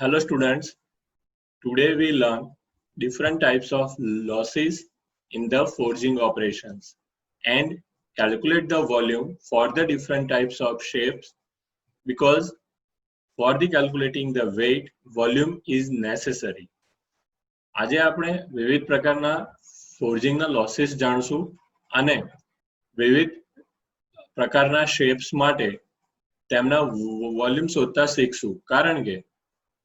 Hello students, today we learn different types of losses in the forging operations and calculate the volume for the different types of shapes because for the calculating the weight, volume is necessary. આજે આપણે વિવિધ પ્રકારના ફોર્જિંગના losses જાણશું અને વિવિધ પ્રકારના shapes માટે તેમના volume શોધતા શીખશું કારણ કે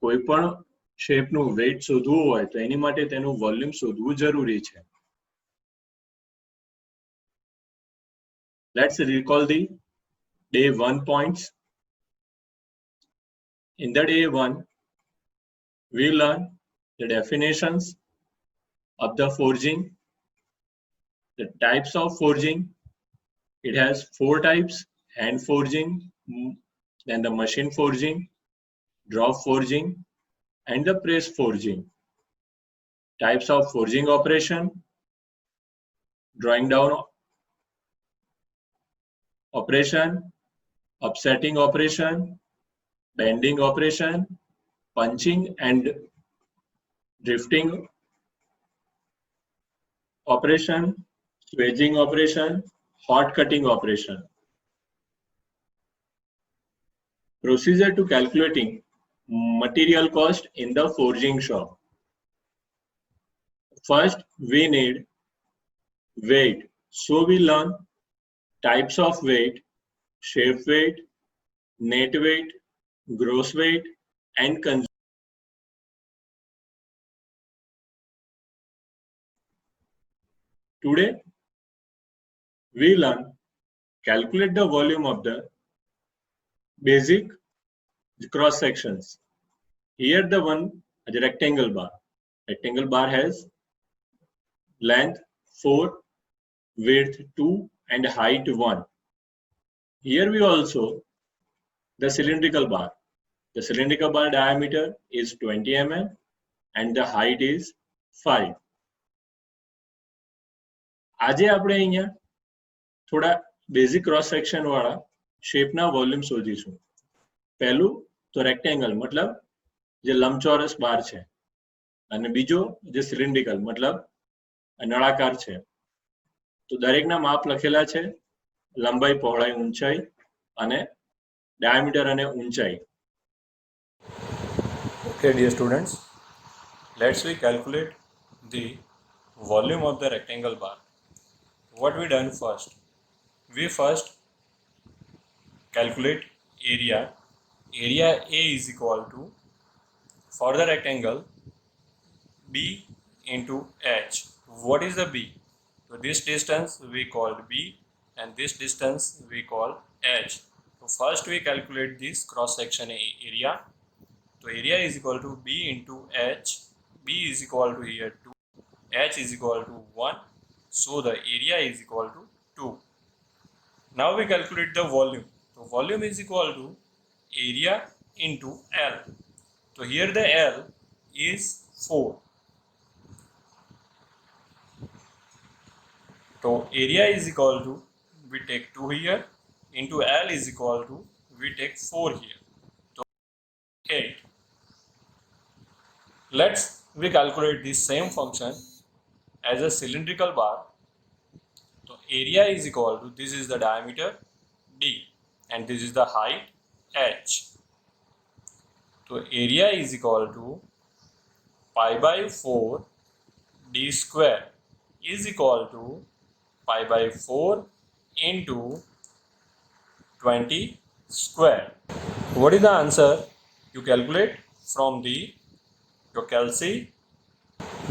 કોઈ પણ શેપનું વેઇટ શોધવું હોય તો એની માટે તેનું વોલ્યુમ શોધવું જરૂરી છે. Let's recall the day 1 points. In the day 1, we learn the definitions of the forging, the types of forging. It has 4 types: hand forging, then the machine forging, drop forging, and the press forging. Types of forging operation: drawing down operation, upsetting operation, bending operation, punching and drifting operation, swedging operation, hot cutting operation. Procedure to calculating material cost in the forging shop. First, we need weight. So we learn types of weight: shape weight, net weight, gross weight, and Today, we learn calculate the volume of the basic cross sections. Here the one the rectangle bar. Rectangle bar has length 4, width 2, and height 1. Here we also the cylindrical bar. The cylindrical bar diameter is 20 mm and the height is 5. આજે આપણે અહીંયા થોડા basic cross section વાળા શેપના volume શોધીશું. પહેલું તો rectangle મતલબ જે લંબચોરસ બાર છે અને બીજો જે સિલિન્ડ્રિકલ મતલબ નળાકાર છે. તો દરેકના માપ લખેલા છે: લંબાઈ, પહોળાઈ, ઊંચાઈ અને ડાયામીટર અને ઊંચાઈ. Okay, dear students, let's we calculate the volume of the rectangle bar. What we done first? We first calculate area. Area A is equal to, for the rectangle, B into H. What is the B? So this distance we call B and this distance we call H. So first we calculate this cross section area. So area is equal to B into H. B is equal to here 2. H is equal to 1. So the area is equal to 2. Now we calculate the volume. So volume is equal to area into L. So here the L is 4. So area is equal to, we take 2 here, into L is equal to, we take 4 here. So 8. Let's we calculate this same function as a cylindrical bar. So area is equal to, this is the diameter D and this is the height H. So area is equal to pi by 4 D square is equal to pi by 4 into 20 square. What is the answer? You calculate from the your calc.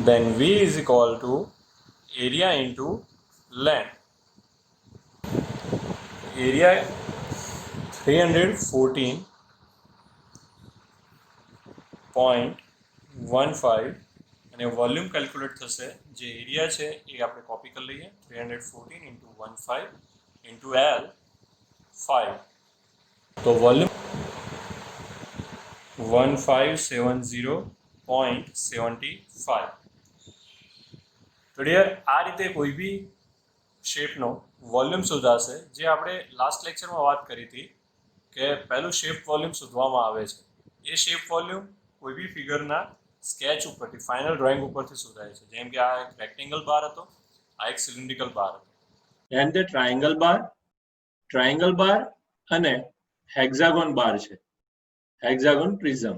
Then V is equal to area into length. Area 314.15 અને volume calculate થશે. જે area છે એ આપણે copy કરી લઈએ. 314 into 15 into L 5. તો volume 1570.75. તો dear આ રીતે કોઈ બી શેપનો વોલ્યુમ શોધાશે. જે આપણે લાસ્ટ લેક્ચરમાં વાત કરી હતી કે પહેલું શેપ વોલ્યુમ શોધવામાં આવે છે. એ શેપ વોલ્યુમ કોઈ બી ફિગરના સ્કેચ ઉપરથી ફાઇનલ ડ્રોઈંગ ઉપરથી શોધાય છે. જેમ કે આ એક રેક્ટેંગલ બાર હતો, આ એક સિલિન્ડ્રિકલ બાર હતો. ધેન ધ ટ્રાયંગલ બાર અને હેક્ઝાગોન બાર છે, હેક્ઝાગોન પ્રિઝમ.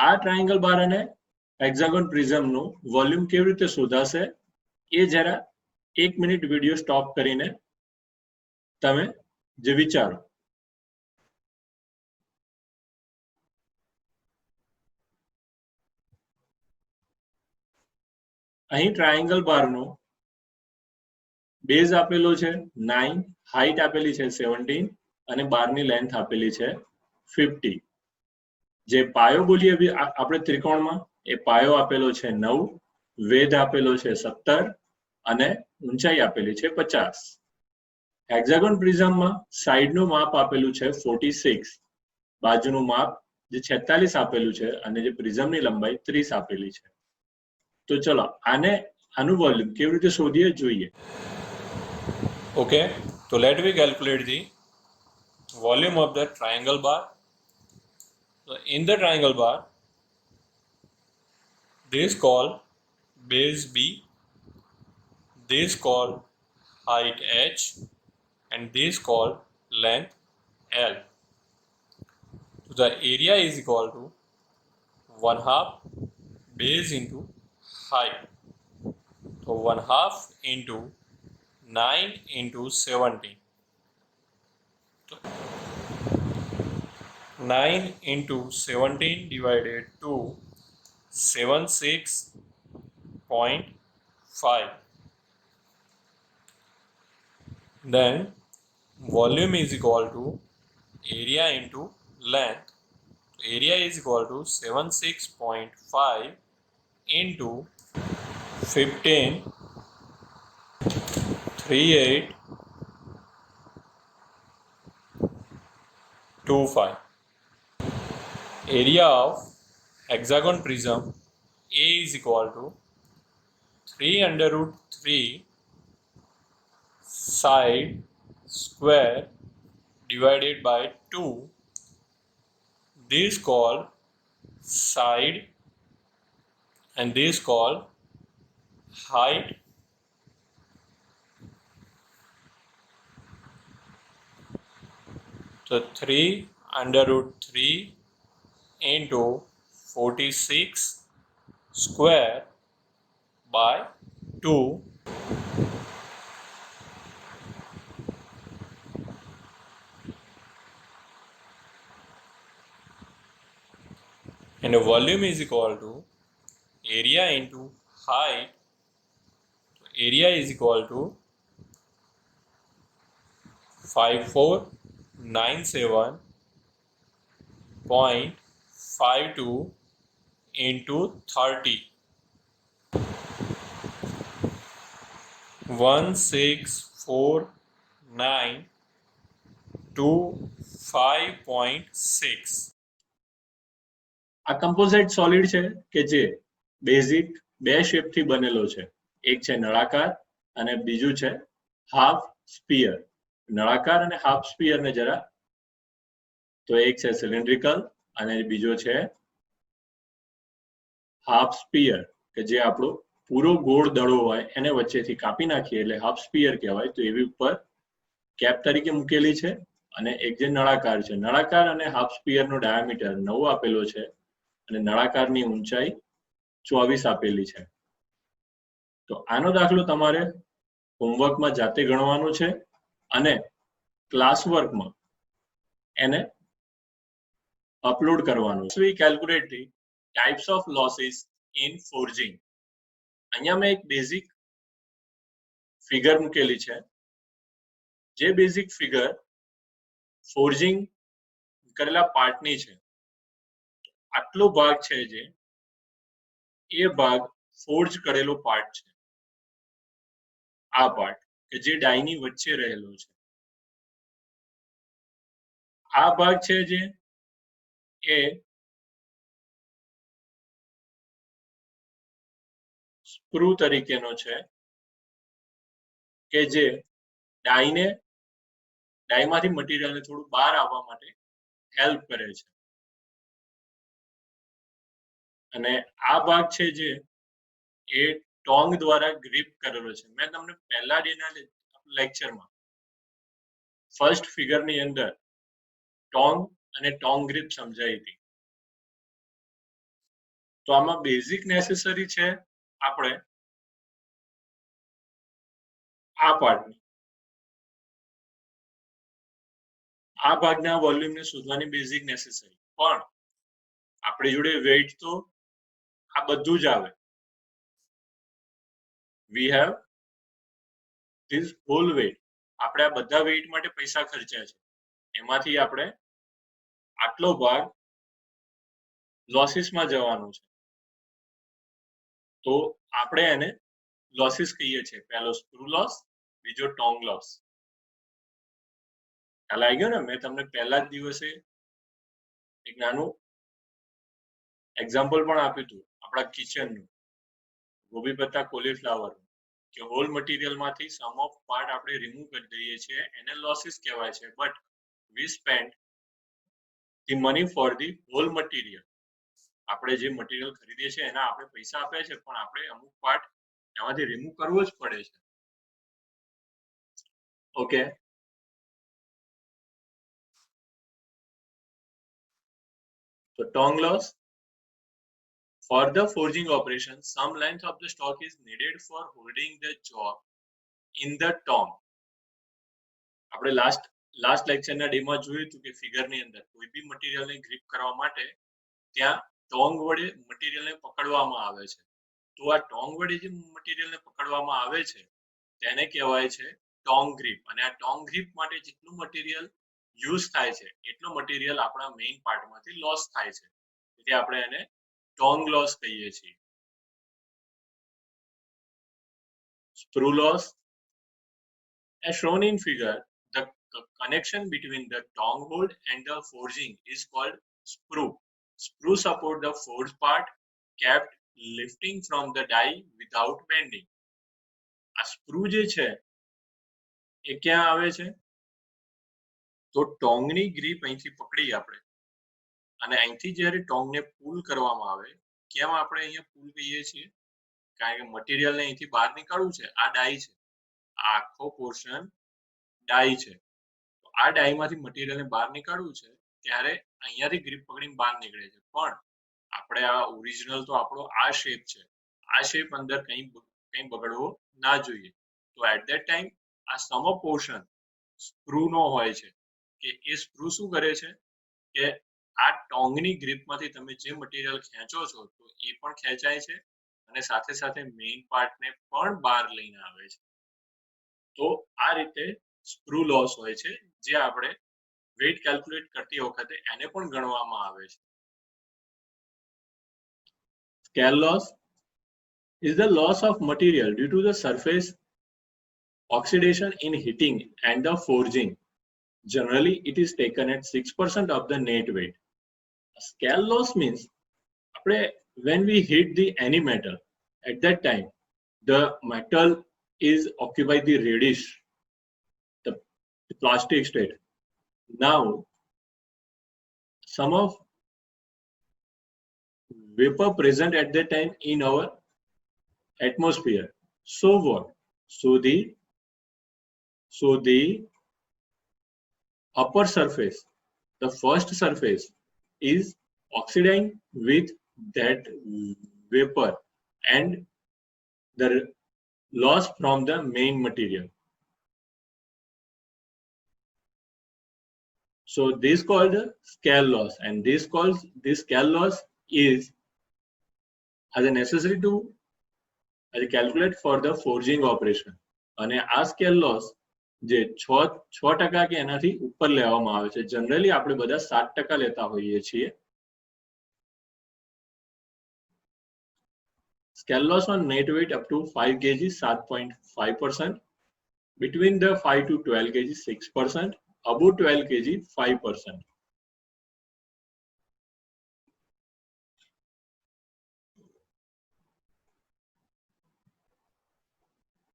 આ ટ્રાયંગલ બાર અને હેક્ઝાગોન પ્રિઝમનું વોલ્યુમ કેવી રીતે શોધાશે એ જરા 1 મિનિટ વિડીયો સ્ટોપ કરીને તમે જે વિચારો. અહીં ટ્રાયંગલ બારનો બેઝ આપેલો છે 9, હાઈટ આપેલી છે 17 અને બારની લેન્થ આપેલી છે 50. જે પાયો બોલીએ આપણે ત્રિકોણમાં એ પાયો આપેલો છે 9, વેધ આપેલો છે 17 અને ઊંચાઈ આપેલી છે 50. હેક્ઝાગોન પ્રિઝમમાં સાઈડનું માપ આપેલું છે 46, બાજુનું માપ જે 46 આપેલું છે અને જે પ્રિઝમની લંબાઈ 30 આપેલી છે. તો ચલો આનું વોલ્યુમ કેવી રીતે શોધીએ જોઈએ. Okay, so let me calculate the volume of the triangle bar. So in the triangle bar, this called base B, this called height H, and this called length L. So the area is equal to 1/2 base into height. So 1/2 into 9 into 17. So 9 into 17 divided to 76.5. Then volume is equal to area into length. Area is equal to 76.5 into 153825. Area of hexagon prism A is equal to 3√3 side square divided by 2. This called side and this called height. So 3√3 into 46 square by 2. And the volume is equal to area into height. So area is equal to 5497.52 into 30. 16492.5.6. આ composite solid છે કે જે basic બે શેપથી બનેલો છે. એક છે નળાકાર અને બીજું છે હાફ સ્ફિયર. નળાકાર અને હાફ સ્ફિયરને જરા તો એક છે સિલિન્ડ્રિકલ અને બીજો છે હાફ સ્ફિયર કે જે આપણો પૂરો ગોળ દડો હોય એને વચ્ચેથી કાપી નાખીએ એટલે હાફ સ્ફિયર કહેવાય. તો એવી ઉપર કેપ તરીકે મૂકેલી છે. અને એક જે નળાકાર છે, નળાકાર અને હાફ સ્ફિયરનો ડાયામીટર 9 આપેલો છે અને નળાકારની ઊંચાઈ 24 આપેલી છે. તો આનો દાખલો તમારે હોમવર્કમાં જાતે ગણવાનો છે અને ક્લાસ વર્કમાં એને અપલોડ કરવાનું છે. We calculate the types of losses in forging. અહીંયા મેં એક બેઝિક ફિગર મૂકેલી છે. જે બેઝિક ફિગર ફોર્જિંગ કરેલા પાર્ટની છે. આટલો ભાગ છે જે એ ભાગ ફોર્જ કરેલો પાર્ટ છે. આ પાર્ટ કે જે ડાયની વચ્ચે રહેલો છે. આ ભાગ છે જે એ સ્ક્રૂ તરીકેનો છે કે જે ડાયમાંથી મટીરિયલને થોડું બહાર આવવા માટે હેલ્પ કરે છે. અને આ ભાગ છે જે એ ટોંગ દ્વારા ગ્રીપ કરેલો છે. મેં તમને પહેલા ડેના લેક્ચરમાં ફર્સ્ટ ફિગરની અંદર ટોંગ અને ટોંગ ગ્રીપ સમજાવી હતી. તો આમાં બેઝિક નેસેસરી છે આપણે આ પાર્ટની આ ભાગના વોલ્યુમને શોધવાની બેઝિક નેસેસરી, પણ આપણી જોડે વેઇટ તો આ બધું જ આવે. We have this whole weight. આપણે આ બધા વેઇટ માટે પૈસા ખર્ચ્યા છે, એમાંથી આપણે આટલો ભાગ લોસીસમાં જવાનો છે. તો આપણે એને લોસીસ કહીએ છીએ. પહેલો સ્ક્રૂ લોસ, બીજો ટોંગ લોસ. ખ્યાલ આવી ગયો ને? મેં તમને પહેલા જ દિવસે એક નાનું એક્ઝામ્પલ પણ આપ્યું હતું આપણા કિચનનું, ગોબી પત્તા કોલીફ્લાવર, કે હોલ મટીરિયલમાંથી સમ ઓફ પાર્ટ આપણે રિમૂવ કરી દઈએ છીએ, એને લોસીસ કહેવાય છે. But we spend the money for the hall material. આપણે જે મટીરિયલ ખરીદીએ છીએ એના આપણે પૈસા આપ્યા છે, પણ આપણે અમુક પાર્ટ એમાંથી રિમૂવ કરવો જ પડે છે. Okay, so tong loss. For the forging operation, some length of the stock is needed for holding the job in the tong. આપણે લાસ્ટ લેક્ચરના ડેમાં જોયું હતું કે ફિગરની અંદર કોઈ બી મટીરિયલને ગ્રીપ કરવા માટે ત્યાં ટોંગ વડે મટીરિયલને પકડવામાં આવે છે. તો આ ટોંગ વડે જે મટીરિયલને પકડવામાં આવે છે તેને કહેવાય છે ટોંગ ગ્રીપ. અને આ ટોંગ ગ્રીપ માટે જેટલું મટીરિયલ યુઝ થાય છે એટલો મટીરિયલ આપણા મેઇન પાર્ટમાંથી લોસ થાય છે, એટલે આપણે એને ટોંગ લોસ કહીએ છીએ. Screw loss. As shown in figure, the connection between the tong hold and the forging is called sprue. Sprue support the forged part, kept lifting from the die without bending. આ screw જે છે એ ક્યાં આવે છે? તો ટોંગની grip અહીંથી પકડી આપણે, અને અહીંથી જ્યારે ટોંગને પુલ કરવામાં આવે, કેમ આપણે અહીંયા પુલ કહીએ છીએ? કારણ કે મટીરિયલને અહીંથી બહાર નીકાળવું છે. આ ડાઈ છે, આ આખો પોર્શન ડાઈ છે. તો આ ડાઈમાંથી મટીરિયલને બહાર નીકાળવું છે ત્યારે અહીંયાથી ગ્રીપ પકડીને બહાર નીકળે છે. પણ આપણે આ ઓરિજિનલ તો આપણો આ શેપ છે, આ શેપ અંદર કંઈ બગડવો ના જોઈએ. તો એટ ધેટ ટાઈમ આ સમ પોર્શન સ્ક્રૂનો હોય છે, કે એ સ્ક્રૂ શું કરે છે કે આ ટોંગની ગ્રીપમાંથી તમે જે મટીરિયલ ખેંચો છો તો એ પણ ખેંચાય છે, અને સાથે સાથે મેઇન પાર્ટને પણ બહાર લઈને આવે છે. તો આ રીતે સ્ક્રૂ લોસ હોય છે, જે આપણે વેઇટ કેલ્ક્યુલેટ કરતી વખતે એને પણ ગણવામાં આવે છે. Scale loss is the loss of material due to the surface oxidation in heating and the forging. Generally, it is taken at 6% of the net weight. Scale loss means when we heat the any metal, at that time the metal is occupied the reddish, the plastic state. Now some of vapor present at that time in our atmosphere. So what? So the upper surface, the first surface, is oxidizing with that vapor and the loss from the main material. So this called scale loss, and this scale loss is as a necessary to calculate for the forging operation. અને આ scale loss જે 6% કે એનાથી ઉપર લેવામાં આવે છે. Generally આપણે બધા 7% લેતા હોઈએ છીએ. Scale loss on net weight up to 5 kg 7.5%, between the 5 to 12 kg 6%, above 12 kg 5%.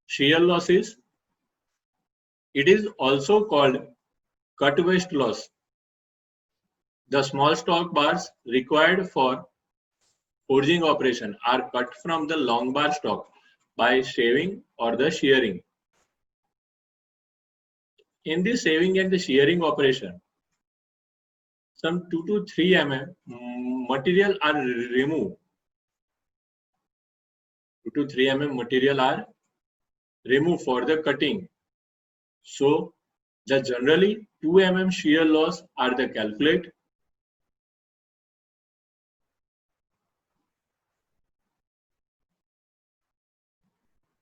Shear losses. It is also called cut waste loss. The small stock bars required for forging operation are cut from the long bar stock by shaving or the shearing. In the shaving and the shearing operation, some 2 to 3 material are removed. 2 to 3 material are removed for the cutting. So the generally 2 shear loss are the calculate.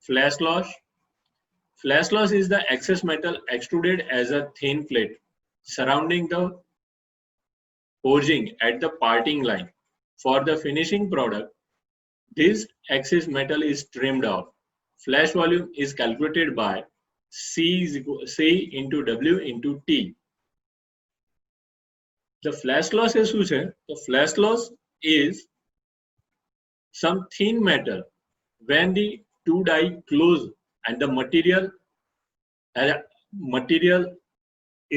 Flash loss. Flash loss is the excess metal extruded as a thin plate surrounding the forging at the parting line. For the finishing product, this excess metal is trimmed off. Flash volume is calculated by C into W into T. The flash loss is શું છે? The flash loss is some thin metal when the two die close and the material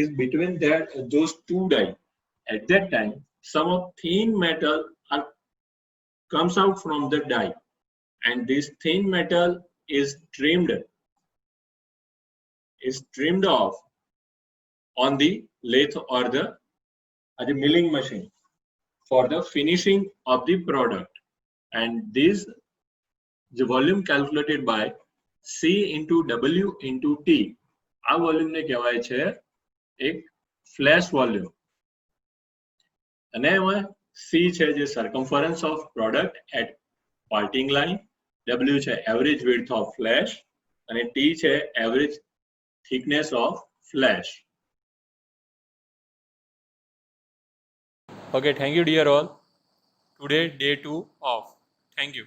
is between those two die. At that time, some of thin metal comes out from the die, and this thin metal is trimmed off on the lathe or the milling machine for the finishing of the product. And this the volume calculated by C into W into T. આ volume ને કહેવાય છે એક flash volume. અને એમાં C છે જે circumference of product at parting line, W છે average width of flash અને T છે average thickness of flash. Okay, thank you dear all. Today day 2 off. Thank you.